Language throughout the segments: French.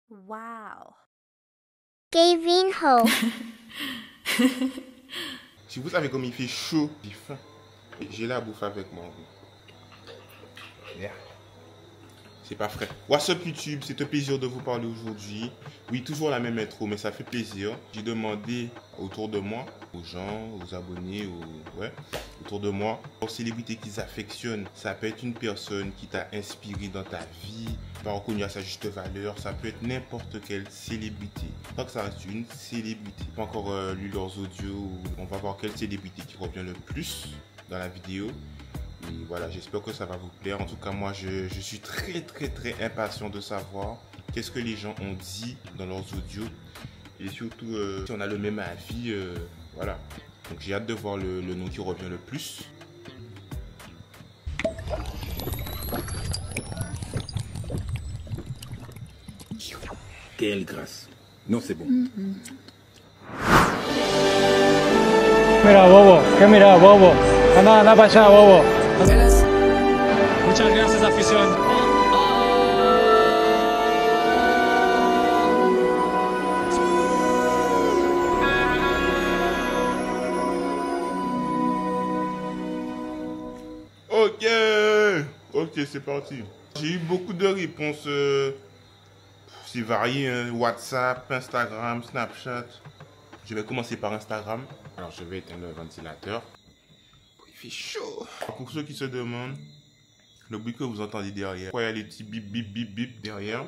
Wow. Kevin Ho. Si vous savez comme il fait chaud, j'ai faim. J'ai la bouffe avec moi. Yeah. C'est pas frais. What's up YouTube, c'est un plaisir de vous parler aujourd'hui. Oui, toujours la même intro, mais ça fait plaisir. J'ai demandé autour de moi, aux gens, aux abonnés, autour de moi, aux célébrités qu'ils affectionnent. Ça peut être une personne qui t'a inspiré dans ta vie, pas reconnu à sa juste valeur. Ça peut être n'importe quelle célébrité. Tant que ça reste une célébrité. Pas encore lu leurs audios. On va voir quelle célébrité qui revient le plus dans la vidéo. Et voilà, j'espère que ça va vous plaire. En tout cas, moi, je suis très impatient de savoir qu'est-ce que les gens ont dit dans leurs audios. Et surtout, si on a le même avis, voilà. Donc, j'ai hâte de voir le nom qui revient le plus. Quelle grâce. Non, c'est bon. Mira, bobo, ¿qué mira, bobo? Anda para allá, bobo. Muchas gracias, afición. Ok, c'est parti. J'ai eu beaucoup de réponses. C'est varié, hein. WhatsApp, Instagram, Snapchat. Je vais commencer par Instagram. Alors, je vais éteindre le ventilateur. Il fait chaud. Pour ceux qui se demandent, le bruit que vous entendez derrière, pourquoi il y a les petits bip bip bip bip derrière?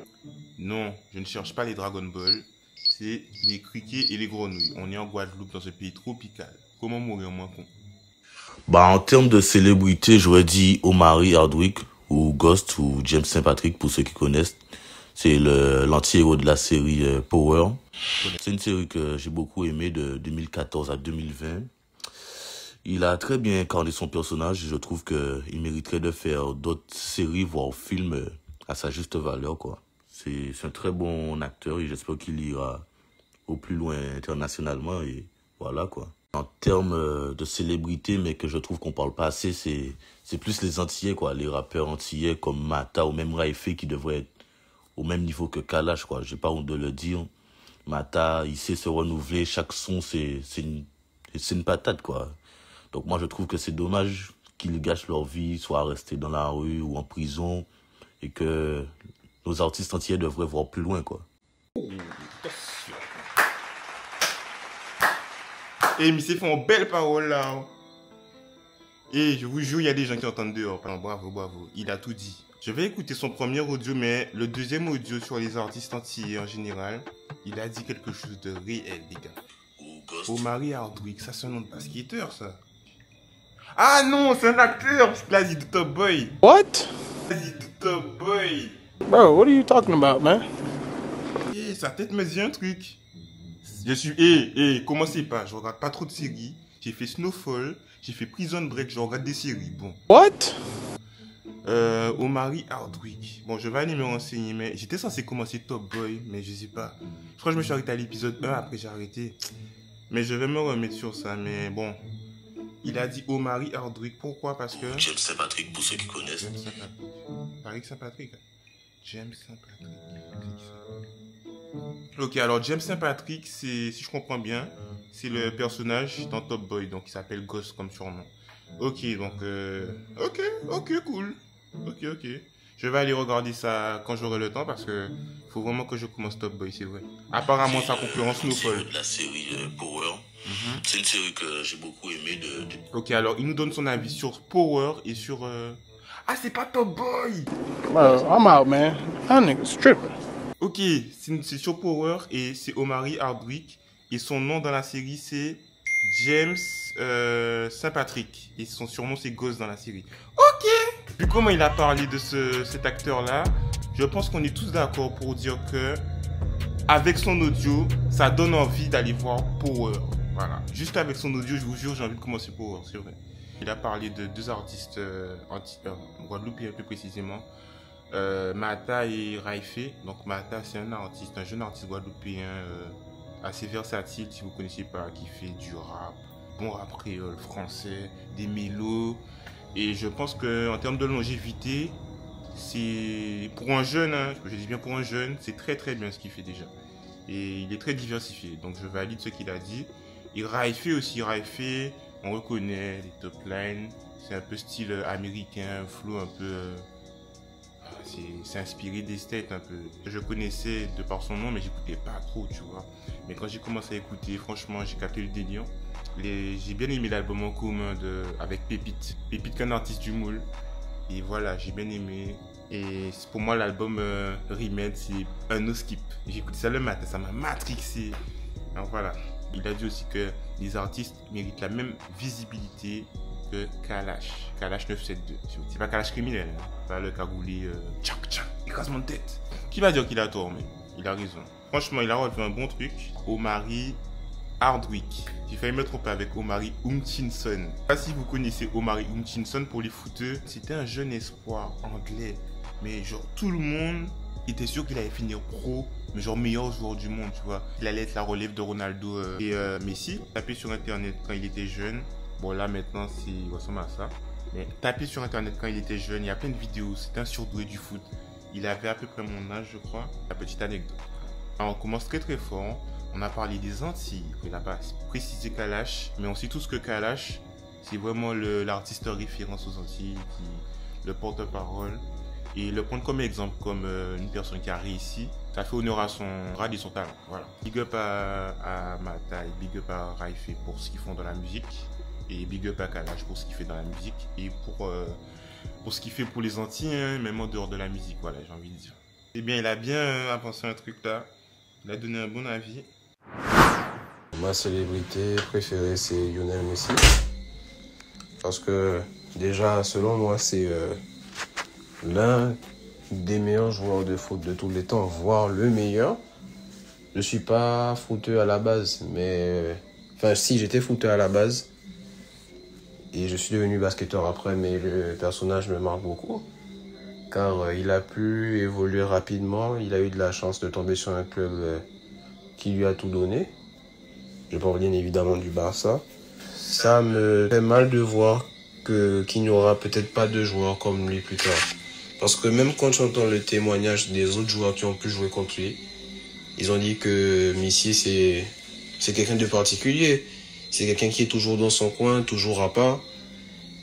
Non, je ne cherche pas les Dragon Ball. C'est les criquets et les grenouilles. On est en Guadeloupe, dans ce pays tropical. Comment mourir moins con? Bah, en termes de célébrité, j'aurais dit Omari Hardwick ou Ghost ou James St. Patrick pour ceux qui connaissent. C'est l'anti-héros de la série Power. C'est une série que j'ai beaucoup aimée de 2014 à 2020. Il a très bien incarné son personnage. Je trouve qu'il mériterait de faire d'autres séries, voire films à sa juste valeur, quoi. C'est un très bon acteur et j'espère qu'il ira au plus loin internationalement et voilà, quoi. En termes de célébrité, mais que je trouve qu'on parle pas assez, c'est plus les Antillais, quoi. Les rappeurs antillais comme Mata ou même Raifé qui devraient être au même niveau que Kalash, quoi. J'ai pas honte de le dire. Mata, il sait se renouveler. Chaque son, c'est une patate, quoi. Donc moi, je trouve que c'est dommage qu'ils gâchent leur vie, soit restés dans la rue ou en prison, et que nos artistes antillais devraient voir plus loin, quoi. Et mais c'est fait en belle parole là. Et je vous jure, il y a des gens qui entendent dehors. Bravo, bravo. Il a tout dit. Je vais écouter son premier audio, mais le deuxième audio sur les artistes antillais en général, il a dit quelque chose de réel, les gars. Omari Hardwick, ça c'est un nom de basketteur, ça. Ah non, c'est un acteur, parce qu'il a dit de Top Boy. What? Il a dit de Top Boy. Bro, what are you talking about, man? Et sa tête me dit un truc. Je suis... commencez pas, je regarde pas trop de séries. J'ai fait Snowfall, j'ai fait Prison Break, je regarde des séries, bon. What? Omari Hardwick. Bon, je vais aller me renseigner, mais j'étais censé commencer Top Boy, mais je sais pas. Je crois que je me suis arrêté à l'épisode 1, après j'ai arrêté. Mais je vais me remettre sur ça, mais bon. Il a dit Omari Hardwick, pourquoi? Parce que... James St. Patrick, pour ceux qui connaissent. James St. Patrick. Patrick St. Patrick. James St. Patrick. Ok, alors James St. Patrick, c'est, si je comprends bien, c'est le personnage dans Top Boy, donc il s'appelle Ghost comme surnom. Ok, donc, ok, cool. Ok. Je vais aller regarder ça quand j'aurai le temps parce que faut vraiment que je commence Top Boy, c'est vrai. Apparemment, sa concurrence Snowfall. La série Power. C'est une série que j'ai beaucoup aimée Ok, alors il nous donne son avis sur Power et sur... Ah, c'est pas Top Boy! Bro, I'm out, man. That nigga's tripping. Ok, c'est sur Power et c'est Omari Hardwick. Et son nom dans la série, c'est James St. Patrick. Et son surnom, c'est Ghost dans la série. Ok! Vu comment il a parlé de cet acteur-là, je pense qu'on est tous d'accord pour dire que avec son audio, ça donne envie d'aller voir Power. Voilà. Juste avec son audio, je vous jure, j'ai envie de commencer Power, c'est vrai. Il a parlé de deux artistes guadeloupéens plus précisément. Mata et Raifé. Donc Mata, c'est un jeune artiste guadeloupéen assez versatile, si vous connaissez pas, qui fait du rap, bon rap créole, français, des mélos. Et je pense que en termes de longévité, c'est pour un jeune, hein, je dis bien pour un jeune, c'est très bien ce qu'il fait déjà. Et il est très diversifié, donc je valide ce qu'il a dit. Et Raife aussi, Raife, on reconnaît les top lines, c'est un peu style américain, flow un peu... c'est inspiré des States un peu. Je connaissais de par son nom, mais j'écoutais pas trop, tu vois. Mais quand j'ai commencé à écouter, franchement, j'ai capté le délire. J'ai bien aimé l'album en commun avec Pépite. Pépite, qu'un artiste du moule. Et voilà, j'ai bien aimé. Et pour moi, l'album Remade, c'est un no skip. J'ai écouté ça le matin, ça m'a matrixé. Alors voilà. Il a dit aussi que les artistes méritent la même visibilité que Kalash. Kalash 972. C'est pas Kalash criminel, hein. Pas le cagoulé tchac, écrasement de tête. Qui va dire qu'il a tort, mais il a raison. Franchement, il a relevé un bon truc. Omari Hardwick. J'ai failli me tromper avec Omari Hutchinson. Je ne sais pas si vous connaissez Omari Hutchinson pour les footeux. C'était un jeune espoir anglais. Mais genre tout le monde était sûr qu'il allait finir pro. Mais genre meilleur joueur du monde, tu vois. Il allait être la relève de Ronaldo et Messi. Tapé sur internet quand il était jeune. Bon là maintenant il ressemble à ça. Mais tapé sur internet quand il était jeune, il y a plein de vidéos. C'est un surdoué du foot. Il avait à peu près mon âge, je crois. La petite anecdote. Alors, on commence très fort. On a parlé des Antilles, il n'a pas précisé Kalash, mais on sait tous que Kalash, c'est vraiment l'artiste référence aux Antilles, le porte-parole. Et le prendre comme exemple, comme une personne qui a réussi, ça fait honneur à son grade et son talent. Voilà. Big up à Mata et big up à Raife pour ce qu'ils font dans la musique. Et big up à Kalash pour ce qu'il fait dans la musique. Et pour ce qu'il fait pour les Antilles, hein, même en dehors de la musique, voilà, j'ai envie de dire. Eh bien, il a bien avancé un truc là. Il a donné un bon avis. Ma célébrité préférée, c'est Lionel Messi. Parce que, déjà, selon moi, c'est l'un des meilleurs joueurs de foot de tous les temps, voire le meilleur. Je suis pas footeux à la base, mais... Enfin, si, j'étais footeux à la base. Et je suis devenu basketteur après, mais le personnage me marque beaucoup. Car il a pu évoluer rapidement. Il a eu de la chance de tomber sur un club qui lui a tout donné. Je parle bien évidemment du Barça. Ça me fait mal de voir qu'il n'y aura peut-être pas de joueurs comme lui plus tard. Parce que même quand j'entends le témoignage des autres joueurs qui ont pu jouer contre lui, ils ont dit que Messi c'est quelqu'un de particulier. C'est quelqu'un qui est toujours dans son coin, toujours à part.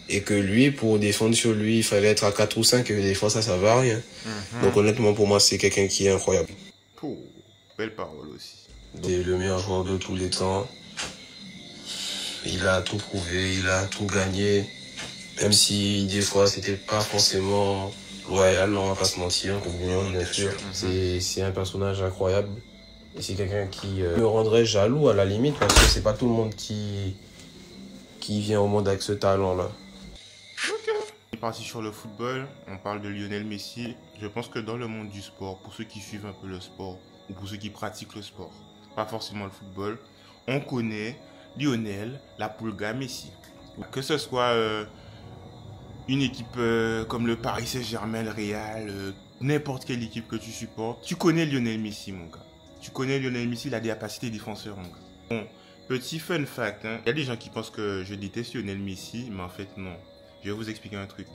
Et que lui, pour défendre sur lui, il fallait être à 4 ou 5 et des fois ça va à rien. Donc honnêtement pour moi c'est quelqu'un qui est incroyable. Oh, belle parole aussi. C'est le meilleur joueur de tous les temps. Il a tout prouvé, il a tout gagné. Même si des fois c'était pas forcément loyal, on va pas se mentir, comme bien sûr. C'est un personnage incroyable. Et c'est quelqu'un qui me rendrait jaloux à la limite parce que c'est pas tout le monde qui vient au monde avec ce talent-là. Ok. On est parti sur le football, on parle de Lionel Messi. Je pense que dans le monde du sport, pour ceux qui suivent un peu le sport, ou pour ceux qui pratiquent le sport, pas forcément le football, on connaît Lionel, la Pulga Messi. Que ce soit une équipe comme le Paris Saint-Germain, le Real, n'importe quelle équipe que tu supportes, tu connais Lionel Messi, mon gars. Tu connais Lionel Messi, il a des capacités défenseurs, mon gars. Bon, petit fun fact, hein. Il y a des gens qui pensent que je déteste Lionel Messi, mais en fait non. Je vais vous expliquer un truc.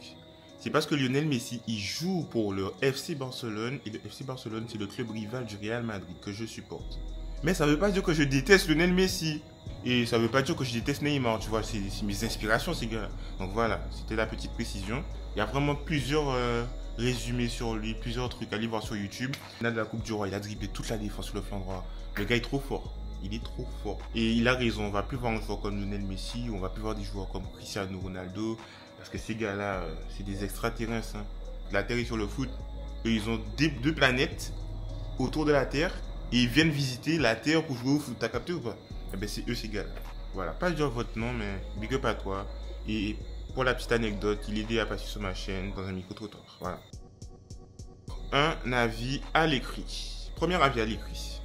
C'est parce que Lionel Messi, il joue pour le FC Barcelone, et le FC Barcelone, c'est le club rival du Real Madrid que je supporte. Mais ça ne veut pas dire que je déteste Lionel Messi. Et ça ne veut pas dire que je déteste Neymar, tu vois, c'est mes inspirations, ces gars. Donc voilà, c'était la petite précision. Il y a vraiment plusieurs résumés sur lui, plusieurs trucs à aller voir sur YouTube. Il a de la Coupe du Roi, il a dribblé toute la défense sur le flanc droit. Le gars est trop fort. Il est trop fort. Et il a raison, on va plus voir un joueur comme Lionel Messi, on va plus voir des joueurs comme Cristiano Ronaldo. Parce que ces gars-là, c'est des extraterrestres. Hein. La Terre est sur le foot. Et ils ont deux planètes autour de la Terre. Et ils viennent visiter la Terre pour jouer au foot. T'as capté ou pas? Eh ben c'est eux ces gars-là. Voilà, pas dire votre nom, mais big up à toi. Et pour la petite anecdote, il est aidé à passer sur ma chaîne dans un micro-trottoir. Voilà. Un avis à l'écrit. Premier avis à l'écrit.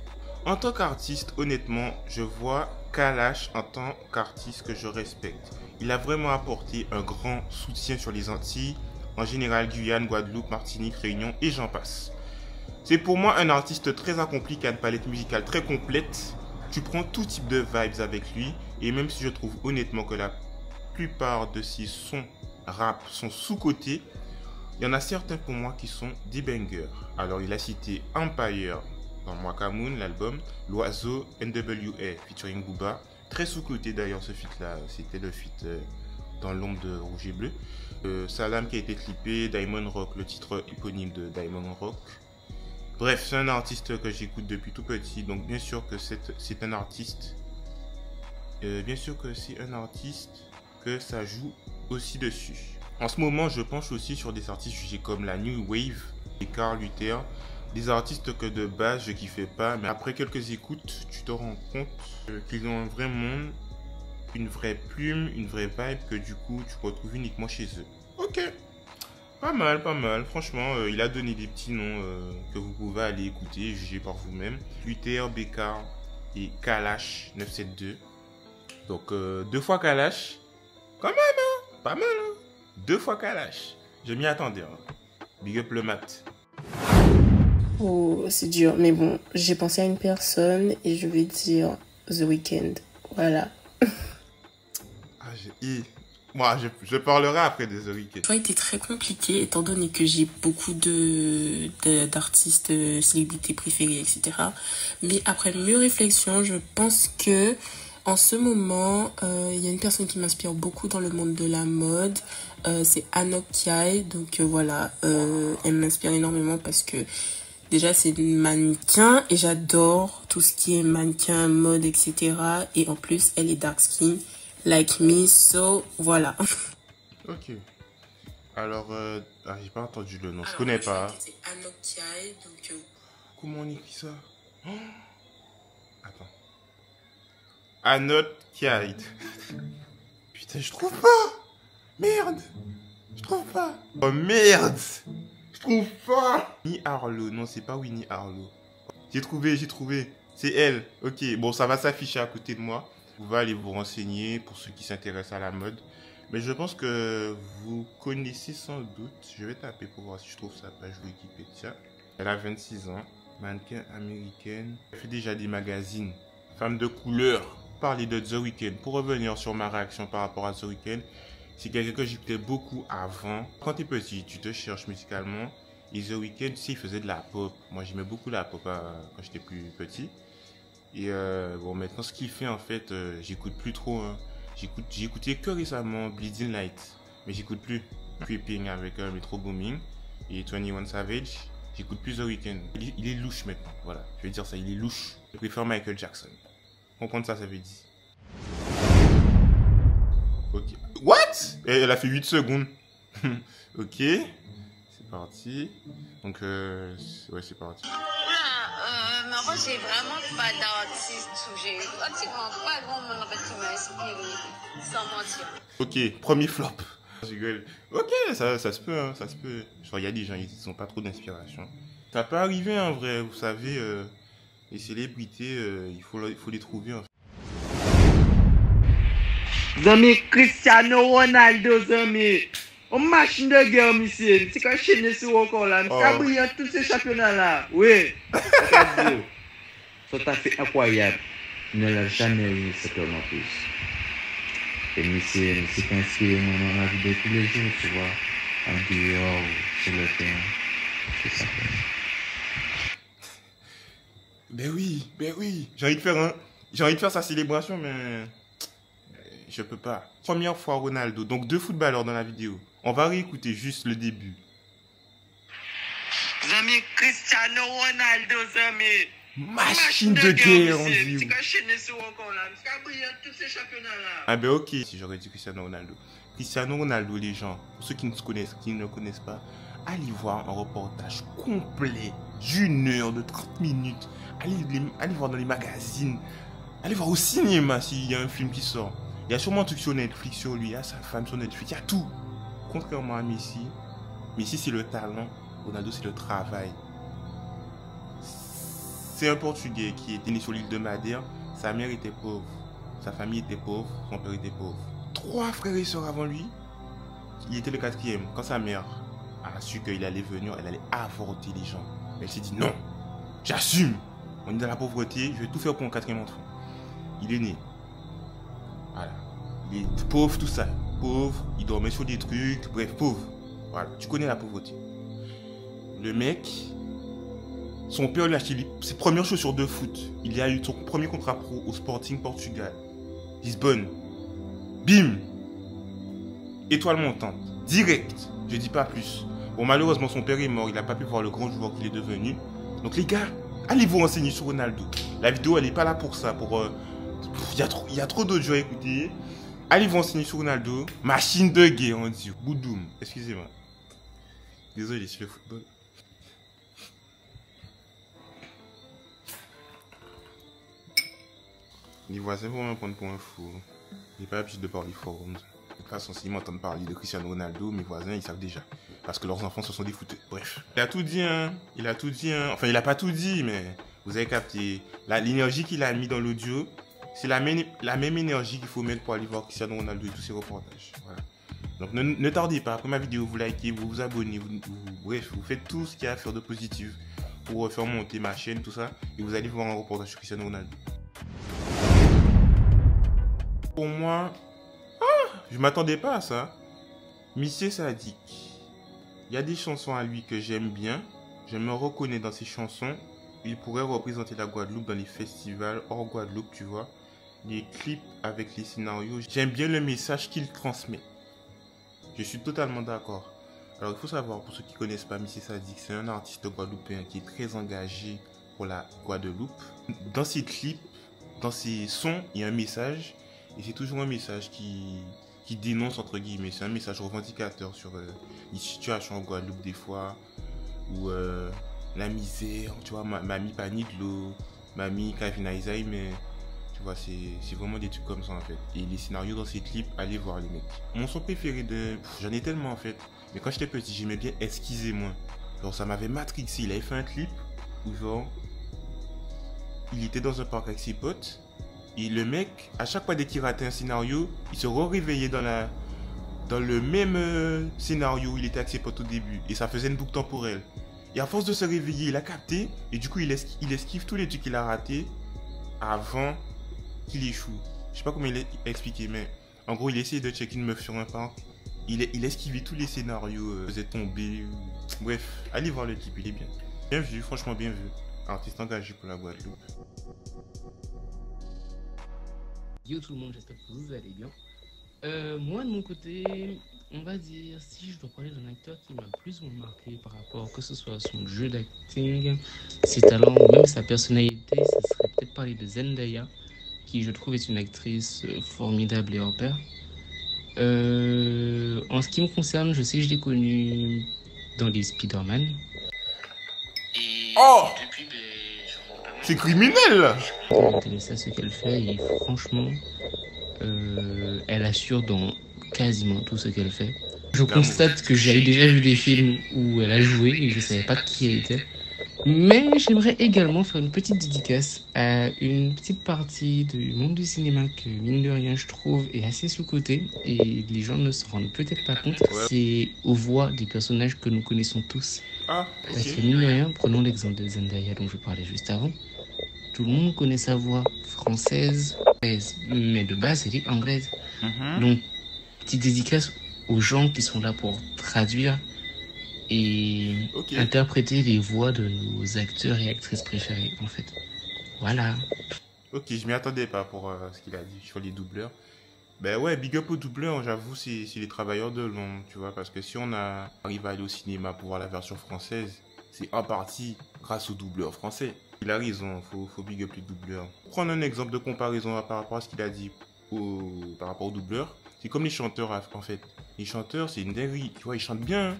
En tant qu'artiste, honnêtement, je vois Kalash en tant qu'artiste que je respecte. Il a vraiment apporté un grand soutien sur les Antilles, en général Guyane, Guadeloupe, Martinique, Réunion et j'en passe. C'est pour moi un artiste très accompli qui a une palette musicale très complète. Tu prends tout type de vibes avec lui et même si je trouve honnêtement que la plupart de ses sons rap sont sous-cotés, Il y en a certains pour moi qui sont des bangers. Alors, il a cité Empire dans Wakamoon, l'album, L'Oiseau, NWA, featuring Booba. Très sous-côté d'ailleurs ce feat-là, c'était le feat dans l'ombre de Rouge et Bleu. Salam qui a été clippé, Diamond Rock, le titre éponyme de Diamond Rock. Bref, c'est un artiste que j'écoute depuis tout petit, donc bien sûr que c'est un artiste. Bien sûr que c'est un artiste que ça joue aussi dessus. En ce moment, je penche aussi sur des artistes jugés comme la New Wave et Carl Luther, des artistes que de base je kiffais pas, mais après quelques écoutes, tu te rends compte qu'ils ont un vrai monde, une vraie plume, une vraie vibe que du coup tu retrouves uniquement chez eux. Ok, pas mal, pas mal. Franchement, il a donné des petits noms que vous pouvez aller écouter, juger par vous-même. Luther, Bekar et Kalash 972. Donc 2 fois Kalash, quand même, hein, pas mal, hein. 2 fois Kalash. Je m'y attendais. Hein. Big up le mat. Oh, c'est dur. Mais bon, j'ai pensé à une personne et je vais dire The Weeknd. Voilà. Moi, je parlerai après de The Weeknd. Ça a été très compliqué étant donné que j'ai beaucoup d'artistes, célébrités préférées, etc. Mais après mûre réflexion, je pense que en ce moment, il y a une personne qui m'inspire beaucoup dans le monde de la mode. C'est Anok Kai. Donc voilà, elle m'inspire énormément parce que déjà c'est une mannequin et j'adore tout ce qui est mannequin, mode, etc. Et en plus, elle est dark skin, like me, so voilà. Ok. Alors, j'ai pas entendu le nom, je connais pas. C'est Anok Kai, donc... Comment on écrit ça? Oh, attends. Anok Kai. Putain, je trouve pas. Merde. Je trouve pas. Oh merde. Je trouve pas. Winnie Harlow. Non, c'est pas Winnie Harlow. J'ai trouvé. C'est elle. Ok, bon, ça va s'afficher à côté de moi. Vous pouvez aller vous renseigner pour ceux qui s'intéressent à la mode. Mais je pense que vous connaissez sans doute. Je vais taper pour voir si je trouve sa page Wikipédia. Elle a 26 ans. Mannequin américaine. Elle fait déjà des magazines. Femme de couleur. Parler de The Weeknd. Pour revenir sur ma réaction par rapport à The Weeknd. C'est quelqu'un que j'écoutais beaucoup avant. Quand tu es petit, tu te cherches musicalement. Et The Weeknd, tu sais, il faisait de la pop. Moi, j'aimais beaucoup la pop quand j'étais plus petit. Et bon, maintenant, ce qu'il fait, en fait, j'écoute plus trop. Hein. J'ai écouté que récemment Bleeding Light. Mais j'écoute plus. Creeping avec Metro Booming et 21 Savage. J'écoute plus The Weeknd. Il est louche maintenant. Voilà, je vais dire ça, il est louche. Je préfère Michael Jackson. Comprendre ça veut dire. Ok. What? Elle a fait 8 secondes. Ok. C'est parti. Donc, ouais, c'est parti. Mais en fait, j'ai vraiment pas d'artiste où j'ai pratiquement pas grand monde en fait qui m'a inspiré, sans mentir. Ok, premier flop. Je rigole. Ok, ça se peut, hein, ça se peut. Genre, il y a des gens, ils n'ont pas trop d'inspiration. Ça peut arriver, en vrai, vous savez, les célébrités, il faut les trouver, en fait. Zami Cristiano Ronaldo, zami. On machine de guerre, monsieur. C'est quand je suis encore là. Je suis brillant tous ces championnats-là. Oui. Ça t'a fait incroyable. Il ne l'a jamais eu, c'est en plus. Et monsieur, c'est inspiré dans la vie de tous les jours, tu vois. En dehors, sur le terrain. C'est ça. Ben oui. J'ai envie de faire sa célébration, mais je peux pas. Première fois Ronaldo, donc 2 footballeurs dans la vidéo. On va réécouter juste le début. Zami Cristiano Ronaldo, zami. Machine de guerre, on dit. C'est quand je suis encore là. Je suis brillant tous ces championnats-là. Ah ben ok, si j'aurais dit Cristiano Ronaldo. Cristiano Ronaldo, les gens, pour ceux qui ne connaissent pas, allez voir un reportage complet d'1 heure, de 30 minutes. Allez voir dans les magazines. Allez voir au cinéma s'il y a un film qui sort. Il y a sûrement un truc sur Netflix sur lui, il y a sa femme sur Netflix, il y a tout. Contrairement à Messi, Messi c'est le talent, Ronaldo c'est le travail. C'est un Portugais qui était né sur l'île de Madère, sa mère était pauvre, sa famille était pauvre, son père était pauvre. 3 frères et sœurs avant lui, il était le 4e. Quand sa mère a su qu'il allait venir, elle allait avorter les gens. Elle s'est dit non, j'assume, on est dans la pauvreté, je vais tout faire pour mon 4e enfant. Il est né. Voilà. Il est pauvre, tout ça. Pauvre, il dormait sur des trucs, bref, pauvre. Voilà, tu connais la pauvreté. Le mec, son père lui a acheté ses premières chaussures de foot. Il a eu son premier contrat pro au Sporting Portugal. Lisbonne. Bim! Étoile montante. Direct. Je dis pas plus. Bon, malheureusement, son père est mort. Il n'a pas pu voir le grand joueur qu'il est devenu. Donc, les gars, allez vous renseigner sur Ronaldo. La vidéo, elle n'est pas là pour ça. Il y a trop d'autres jeux à écouter. Allez vous renseigner sur Ronaldo. Machine de guerre, on dit. Boudoum. Excusez-moi. Désolé, c'est le football. Les voisins vont me prendre pour un fou. J'ai pas l'habitude de parler fort. De toute façon, s'ils m'entendent parler de Cristiano Ronaldo, mes voisins, ils savent déjà. Parce que leurs enfants, ce sont des footeux. Bref. Il a tout dit, hein. Il a tout dit, hein. Enfin, il a pas tout dit, mais vous avez capté. L'énergie qu'il a mis dans l'audio, c'est la même énergie qu'il faut mettre pour aller voir Cristiano Ronaldo et tous ses reportages. Voilà. Donc, ne tardez pas. Après ma vidéo, vous likez, vous vous abonnez, bref, vous faites tout ce qu'il y a à faire de positif pour faire monter ma chaîne, tout ça. Et vous allez voir un reportage sur Cristiano Ronaldo. Pour moi, je m'attendais pas à ça. Missy Sadiq. Il y a des chansons à lui que j'aime bien. Je me reconnais dans ses chansons. Il pourrait représenter la Guadeloupe dans les festivals hors Guadeloupe, tu vois. Les clips avec les scénarios. J'aime bien le message qu'il transmet. Je suis totalement d'accord. Alors, il faut savoir, pour ceux qui ne connaissent pas Missy Sadiq, c'est un artiste guadeloupéen qui est très engagé pour la Guadeloupe. Dans ses clips, dans ses sons, il y a un message. Et c'est toujours un message qui dénonce, entre guillemets. C'est un message revendicateur sur les situations en Guadeloupe, des fois. Ou la misère, tu vois, mamie panique l'eau, mamie Kevin Alzheimer. Tu vois, c'est vraiment des trucs comme ça, en fait. Et les scénarios dans ces clips, allez voir les mecs. Mon son préféré j'en ai tellement, en fait. Mais quand j'étais petit, j'aimais bien Excusez-moi. Genre, ça m'avait matrixé. Il avait fait un clip où, genre, il était dans un parc avec ses potes. Et le mec, à chaque fois dès qu'il ratait un scénario, il se réveillait dans le même scénario où il était avec ses potes au début. Et ça faisait une boucle temporelle. Et à force de se réveiller, il a capté. Et du coup, il esquive tous les trucs qu'il a ratés avant qu'il échoue. Je sais pas comment il a expliqué, mais en gros, il essayait de checker une meuf sur un parc. Il esquivait tous les scénarios, faisait tomber. Bref, allez voir le clip, il est bien. Bien vu, franchement bien vu. Artiste engagé pour la Guadeloupe. Yo tout le monde, j'espère que vous allez bien. Moi de mon côté, on va dire, si je dois parler d'un acteur qui m'a plus marqué par rapport que ce soit à son jeu d'acting, ses talents ou même sa personnalité, ce serait peut-être parler de Zendaya, qui je trouve est une actrice formidable et hors pair. En ce qui me concerne, je sais que je l'ai connue dans les Spider-Man. Oh, c'est criminel! Je suis intéressé à ce qu'elle fait et franchement, elle assure dans quasiment tout ce qu'elle fait. Je constate que j'avais déjà vu des films où elle a joué et je ne savais pas qui elle était. Mais j'aimerais également faire une petite dédicace à une petite partie du monde du cinéma que, mine de rien, je trouve est assez sous-cotée et les gens ne se rendent peut-être pas compte. C'est aux voix des personnages que nous connaissons tous. Parce que, mine de rien, prenons l'exemple de Zendaya dont je parlais juste avant. Tout le monde connaît sa voix française, mais de base, elle est anglaise. Donc, petite dédicace aux gens qui sont là pour traduire et interpréter les voix de nos acteurs et actrices préférés, en fait. Voilà. Ok, je m'y attendais pas pour ce qu'il a dit sur les doubleurs. Ben ouais, big up aux doubleurs, j'avoue, c'est les travailleurs de l'ombre, tu vois, parce que si on arrive à aller au cinéma pour voir la version française, c'est en partie grâce aux doubleurs français. Il a raison, faut big up les doubleurs. Prendre un exemple de comparaison par rapport à ce qu'il a dit par rapport aux doubleurs, c'est comme les chanteurs, en fait. Les chanteurs, c'est une dinguerie, tu vois, ils chantent bien, hein.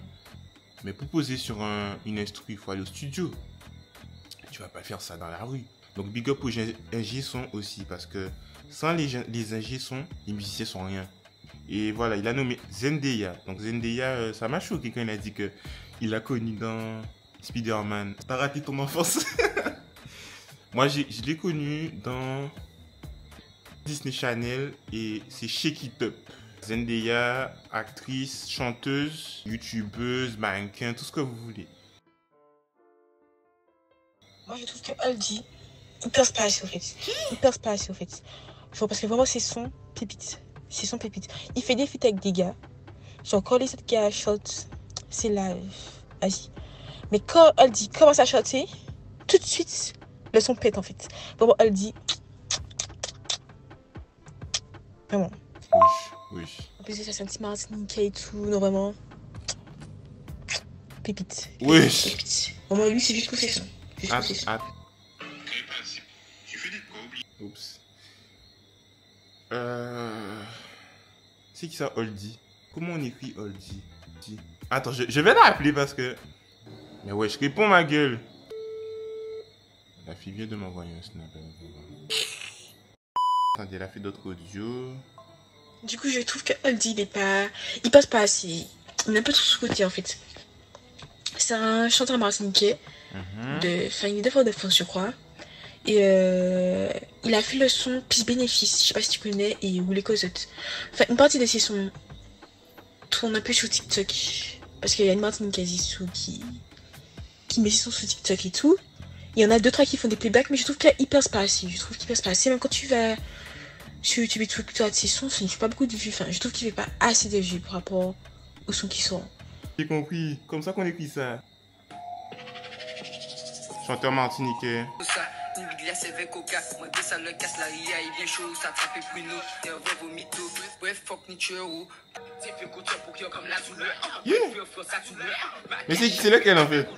Mais pour poser sur une instru, il faut aller au studio. Tu vas pas faire ça dans la rue. Donc big up aux ingé son aussi, parce que sans les ingé son, les musiciens sont rien. Et voilà, il a nommé Zendaya. Donc Zendaya, ça m'a choqué quand il a dit que il l'a connu dans Spider-Man. T'as raté ton enfance. Moi, je l'ai connu dans Disney Channel et c'est Shake It Up. Zendaya, actrice, chanteuse, youtubeuse, mannequin, tout ce que vous voulez. Moi, je trouve qu'elle dit hyper spicy, au fait. Hyper spicy, au fait. Genre, parce que vraiment, c'est son pépite. C'est son pépite. Il fait des feats avec des gars. Genre, quand les autres gars shot, c'est la... Vas-y. Mais quand elle dit commence à chanter, tout de suite, le son pète en fait. Vraiment, elle dit... Vraiment. Oui. En plus, ça, c'est un petit Martiniquais et tout, non, vraiment. Pépite. Oui. Pépite. Vraiment, lui, c'est juste pour ses sons. Juste pour ses sons. Oups. C'est qui ça, Oldie? Comment on écrit Oldie? Attends, je vais l'appeler parce que... Mais ouais, je réponds ma gueule. La fille vient de m'envoyer un snap. Attendez, elle a fait d'autres audios. Du coup, je trouve que Oldie, il passe pas assez. Il est un peu trop sous-côté en fait. C'est un chanteur martiniquais. Enfin, il est de Fort-de-France, je crois. Et il a fait le son Peace Bénéfice, je sais pas si tu connais, et ou les Causettes. Enfin, une partie de ses sons tourne un peu sur TikTok. Parce qu'il y a une Martiniquaise qui met ses sons sur TikTok et tout. Il y en a 2-3 qui font des playbacks, mais je trouve qu'il perce pas assez. Je trouve qu'il perce pas assez. Même quand tu vas sur YouTube et tout, tu as de ses sons, ça ne fait pas beaucoup de vues. Enfin, je trouve qu'il fait pas assez de vues par rapport aux sons qui sont. J'ai compris, comme ça qu'on écrit ça. Chanteur martiniquais. Mais c'est lequel en fait?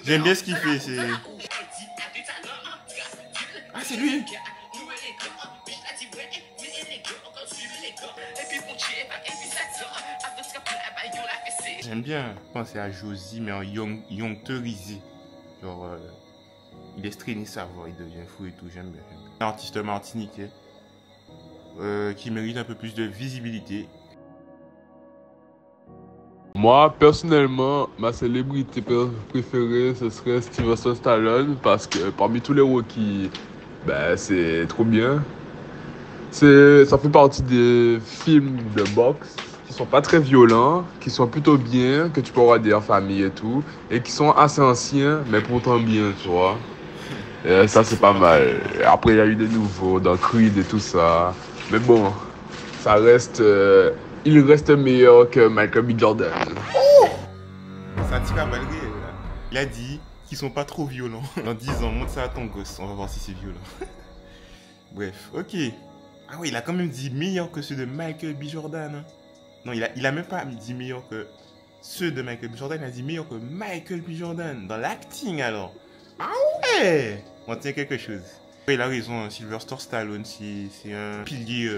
J'aime bien ce qu'il fait, c'est... Ah, c'est lui! J'aime bien penser à Josie, mais en youngterisé. Genre, il laisse traîner sa voix, il devient fou et tout, j'aime bien. Un artiste martiniquais qui mérite un peu plus de visibilité. Moi, personnellement, ma célébrité préférée, ce serait Sylvester Stallone, parce que parmi tous les Rocky, ben, c'est trop bien. Ça fait partie des films de boxe qui sont pas très violents, qui sont plutôt bien, que tu peux regarder en famille et tout, et qui sont assez anciens, mais pourtant bien, tu vois. Et ça, c'est pas mal. Après, il y a eu des nouveaux dans Creed et tout ça. Mais bon, ça reste... il reste meilleur que Michael B. Jordan. Ça tire à balles réelles, là. Il a dit qu'ils sont pas trop violents. Dans 10 ans, montre ça à ton gosse, on va voir si c'est violent. Bref, ok. Ah oui, il a quand même dit meilleur que ceux de Michael B. Jordan. Hein. Non, il a même pas dit meilleur que ceux de Michael B. Jordan, il a dit meilleur que Michael B. Jordan. Dans l'acting, alors. Ah ouais! On tient quelque chose. Il a raison, hein, Sylvester Stallone, c'est un pilier,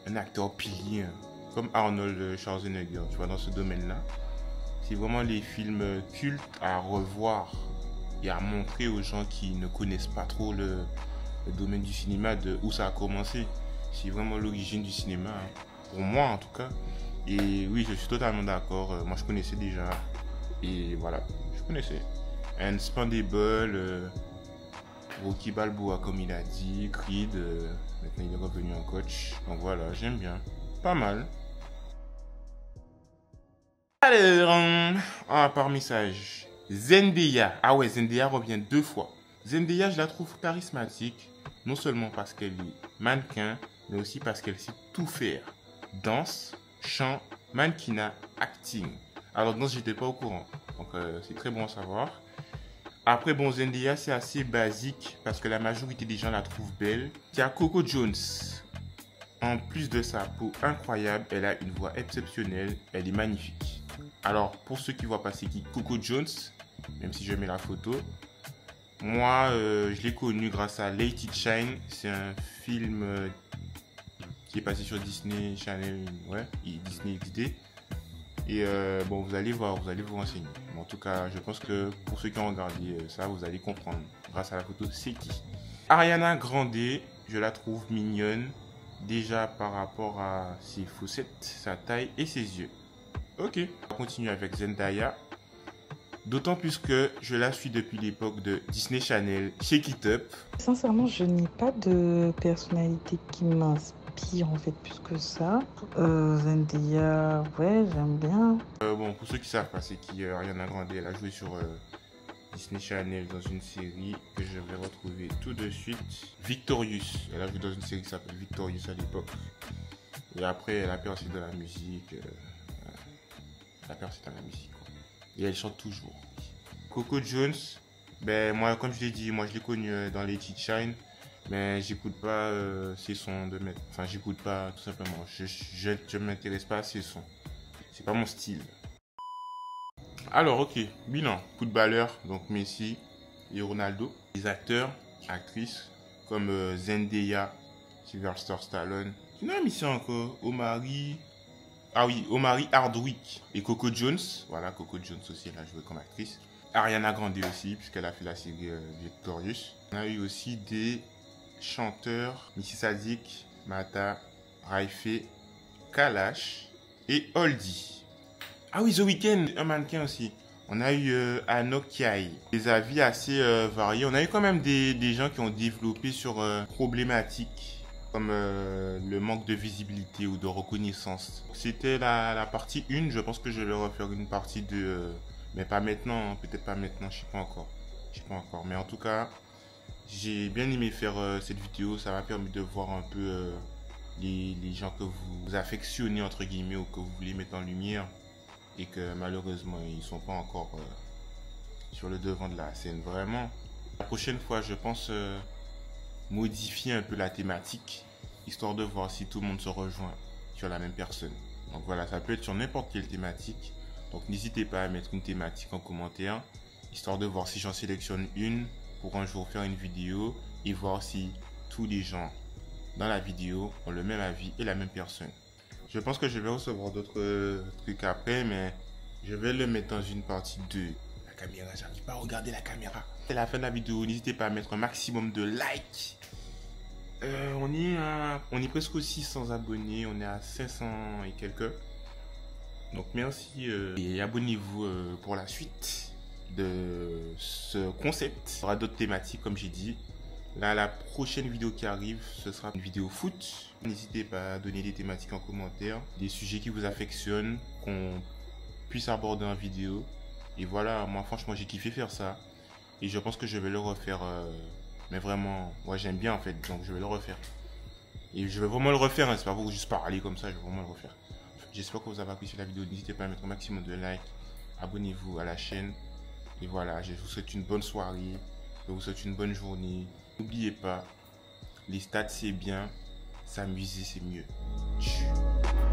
un acteur pilier, hein, comme Arnold Schwarzenegger, tu vois, dans ce domaine-là. C'est vraiment les films cultes à revoir et à montrer aux gens qui ne connaissent pas trop le domaine du cinéma, de où ça a commencé. C'est vraiment l'origine du cinéma, hein, pour moi en tout cas. Et oui, je suis totalement d'accord. Moi, je connaissais déjà. Et voilà, je connaissais. Unspendable, Rocky Balboa, comme il a dit, Creed, maintenant il est revenu en coach. Donc voilà, j'aime bien. Pas mal. Alors, par message. Zendaya. Ah ouais, Zendaya revient 2 fois. Zendaya, je la trouve charismatique. Non seulement parce qu'elle est mannequin, mais aussi parce qu'elle sait tout faire. Danse, chant, mannequinat, acting. Alors danse, j'étais pas au courant. Donc c'est très bon à savoir. Après, bon, Zendaya, c'est assez basique parce que la majorité des gens la trouvent belle. Il y a Coco Jones. En plus de sa peau incroyable, elle a une voix exceptionnelle. Elle est magnifique. Alors, pour ceux qui voient passer qui Coco Jones, même si je mets la photo, moi, je l'ai connue grâce à Let It Shine. C'est un film qui est passé sur Disney Channel, ouais, et Disney XD. Et bon, vous allez voir, vous allez vous renseigner. Mais en tout cas, je pense que pour ceux qui ont regardé ça, vous allez comprendre grâce à la photo c'est qui. Ariana Grande, je la trouve mignonne. Déjà par rapport à ses fossettes, sa taille et ses yeux. Ok, on va continuer avec Zendaya. D'autant plus que je la suis depuis l'époque de Disney Channel, Shake It Up. Sincèrement, je n'ai pas de personnalité qui m'inspire en fait plus que ça. Zendaya, ouais, j'aime bien. Bon, pour ceux qui savent pas, c'est qui Ariana Grande, elle a joué sur Disney Channel dans une série que je vais retrouver tout de suite. Victorious. Elle a joué dans une série qui s'appelle Victorious à l'époque. Et après, elle a percé dans la musique. Elle a percé dans la musique, quoi. Et elle chante toujours. Coco Jones, ben moi, comme je l'ai dit, moi je l'ai connu dans Let It Shine. Mais j'écoute pas ses sons de mettre. Enfin, j'écoute pas tout simplement. Je m'intéresse pas à ses sons. C'est pas mon style. Alors, ok, bilan. Footballeur, donc Messi et Ronaldo. Les acteurs, actrices, comme Zendaya, Sylvester Stallone. Non, mais c'est encore Omari. Ah oui, Omari Hardwick et Coco Jones. Voilà, Coco Jones aussi, elle a joué comme actrice. Ariana Grande aussi, puisqu'elle a fait la série Victorious. On a eu aussi des chanteurs, Missy Sadik, Mata, Raife, Kalash et Oldie. Ah oui, The Weeknd, un mannequin aussi. On a eu Anokiai. Des avis assez variés. On a eu quand même des gens qui ont développé sur problématiques comme le manque de visibilité ou de reconnaissance. C'était la partie 1. Je pense que je vais refaire une partie 2. Mais pas maintenant, peut-être pas maintenant, je sais pas encore. Mais en tout cas, j'ai bien aimé faire cette vidéo. Ça m'a permis de voir un peu les gens que vous affectionnez, entre guillemets, ou que vous voulez mettre en lumière. Et que malheureusement, ils ne sont pas encore sur le devant de la scène. Vraiment, la prochaine fois, je pense modifier un peu la thématique, histoire de voir si tout le monde se rejoint sur la même personne. Donc voilà, ça peut être sur n'importe quelle thématique. Donc n'hésitez pas à mettre une thématique en commentaire, histoire de voir si j'en sélectionne une pour un jour faire une vidéo et voir si tous les gens dans la vidéo ont le même avis et la même personne. Je pense que je vais recevoir d'autres trucs après, mais je vais le mettre dans une partie 2. La caméra, j'arrive pas à regarder la caméra. C'est la fin de la vidéo, n'hésitez pas à mettre un maximum de likes. On est presque aux 600 abonnés, on est à 500 et quelques. Donc merci et abonnez-vous pour la suite de ce concept. Il y aura d'autres thématiques comme j'ai dit. Là, la prochaine vidéo qui arrive, ce sera une vidéo foot. N'hésitez pas à donner des thématiques en commentaire, des sujets qui vous affectionnent, qu'on puisse aborder en vidéo. Et voilà, moi franchement j'ai kiffé faire ça. Et je pense que je vais le refaire. Mais vraiment, moi j'aime bien en fait, donc je vais le refaire. Et je vais vraiment le refaire, hein, c'est pas pour juste parler comme ça, je vais vraiment le refaire. J'espère que vous avez apprécié la vidéo. N'hésitez pas à mettre un maximum de likes. Abonnez-vous à la chaîne. Et voilà, je vous souhaite une bonne soirée. Je vous souhaite une bonne journée. N'oubliez pas, les stats c'est bien, s'amuser c'est mieux. Tchou.